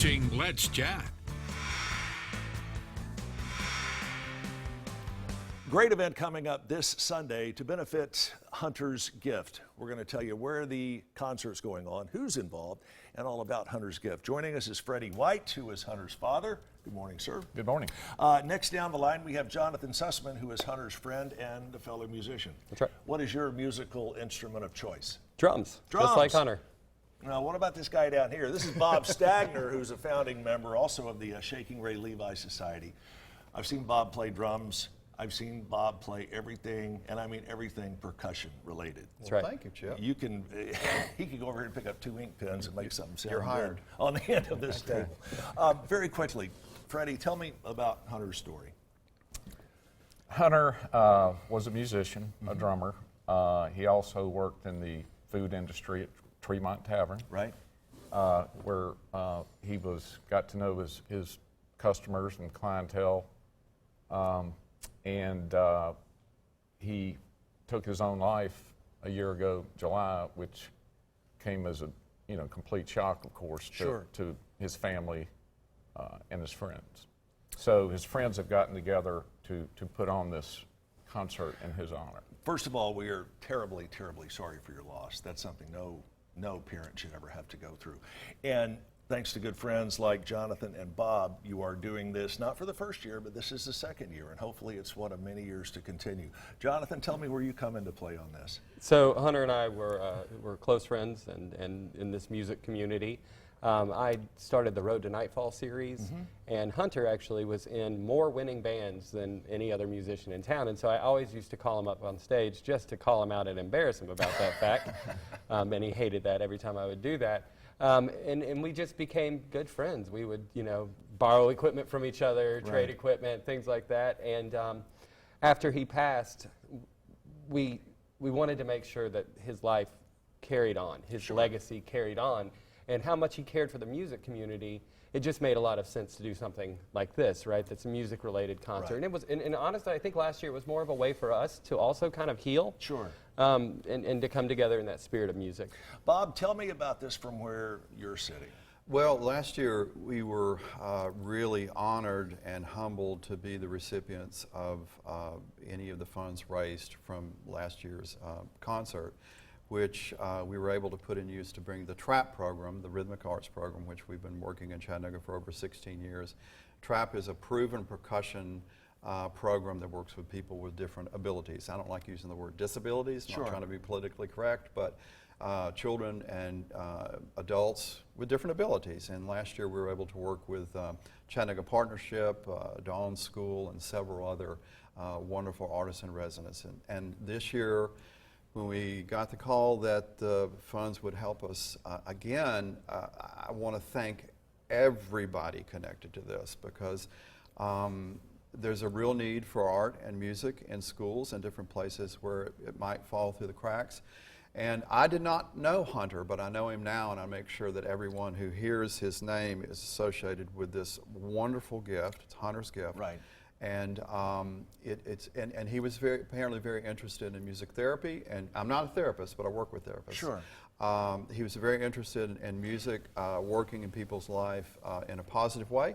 Let's Chat. Great event coming up this Sunday to benefit Hunter's Gift. We're going to tell you where the concert's going on, who's involved, and all about Hunter's Gift. Joining us is Freddie White, who is Hunter's father. Good morning, sir. Good morning. Next down the line, we have Jonathan Sussman, who is Hunter's friend and a fellow musician. That's right. What is your musical instrument of choice? Drums. Just like Hunter. Now, what about this guy down here? This is Bob Stagner, who's a founding member also of the Shaking Ray Levi Society. I've seen Bob play drums. I've seen Bob play everything, and I mean everything percussion related. That's right. Thank you, Chip. You can, he could go over here and pick up 2 ink pens and make something sound You're hired. good on the end of this table. Very quickly, Freddie, tell me about Hunter's story. Hunter was a musician, a drummer. He also worked in the food industry at Tremont Tavern, Right. where he got to know his customers and clientele. And he took his own life a year ago, July, which came as a complete shock, of course, to his family and his friends. So his friends have gotten together to put on this concert in his honor. First of all, we are terribly, terribly sorry for your loss. That's something no parent should ever have to go through. And thanks to good friends like Jonathan and Bob, you are doing this not for the first year, but this is the second year, and hopefully it's one of many years to continue. Jonathan, tell me where you come into play on this. So Hunter and I were close friends and in this music community. I started the Road to Nightfall series, and Hunter actually was in more winning bands than any other musician in town, and so I always used to call him up on stage just to call him out and embarrass him about that fact, and he hated that every time I would do that. And we just became good friends. We would, borrow equipment from each other, trade equipment, things like that, and after he passed, we wanted to make sure that his life carried on, his legacy carried on. And how much he cared for the music community, it just made a lot of sense to do something like this, right? That's a music-related concert. And it was, and honestly, I think last year was more of a way for us to also kind of heal. Sure. And to come together in that spirit of music. Bob, tell me about this from where you're sitting. Well, last year we were really honored and humbled to be the recipients of any of the funds raised from last year's concert, which we were able to put in use to bring the TRAP program, the Rhythmic Arts program, which we've been working in Chattanooga for over 16 years. TRAP is a proven percussion program that works with people with different abilities. I don't like using the word disabilities, I'm not trying to be politically correct, but children and adults with different abilities. And last year we were able to work with Chattanooga Partnership, Dawn School, and several other wonderful artists in residence. And this year, when we got the call that the funds would help us again, I want to thank everybody connected to this, because there's a real need for art and music in schools and different places where it might fall through the cracks. And I did not know Hunter, but I know him now, and I make sure that everyone who hears his name is associated with this wonderful gift. It's Hunter's Gift. Right. And and he was apparently very interested in music therapy. And I'm not a therapist, but I work with therapists. Sure. He was very interested in music, working in people's life in a positive way.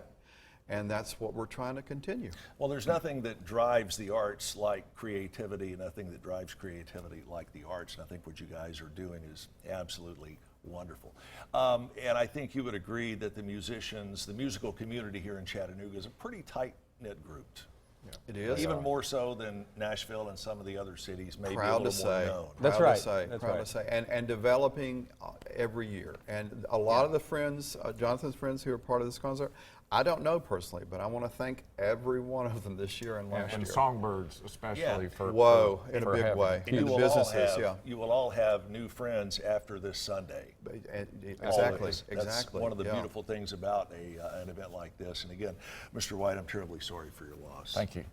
And that's what we're trying to continue. Well, there's nothing that drives the arts like creativity, nothing that drives creativity like the arts, and I think what you guys are doing is absolutely wonderful. And I think you would agree that the musicians, the musical community here in Chattanooga is a pretty tight-knit group. It is. Even more so than Nashville and some of the other cities, maybe Proud a to little more say. known. That's Proud right. to say. That's Proud right. to say. And developing every year. And a lot of the friends, Jonathan's friends who are part of this concert, I don't know personally, but I want to thank every one of them this year and last year. And Songbirds, especially for in a big having way. And And the businesses, you will all have new friends after this Sunday. Exactly. That's Exactly. one of the beautiful things about an event like this. And again, Mr. White, I'm terribly sorry for your loss. Thank you.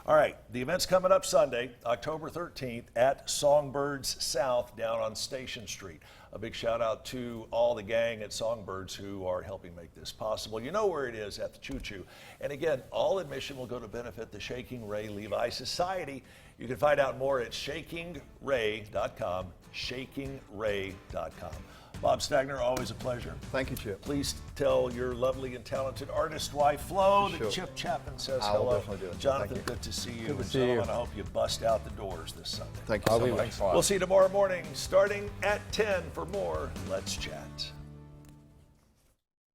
All right, the event's coming up Sunday, October 13th at Songbirds South down on Station Street. A big shout out to all the gang at Songbirds who are helping make this possible. You know where it is, at the Choo Choo. And again, all admission will go to benefit the Shaking Ray Levi Society. You can find out more at shakingray.com, shakingray.com. Bob Stagner, always a pleasure. Thank you, Chip. Please tell your lovely and talented artist wife, Flo, that Sure. Chip Chapman says I'll hello. definitely do it. Jonathan, Thank you. good to see you. Good to and see you. gentlemen, I hope you bust out the doors this Sunday. Thank you so much. Thanks a lot. We'll see you tomorrow morning starting at 10 for more Let's Chat.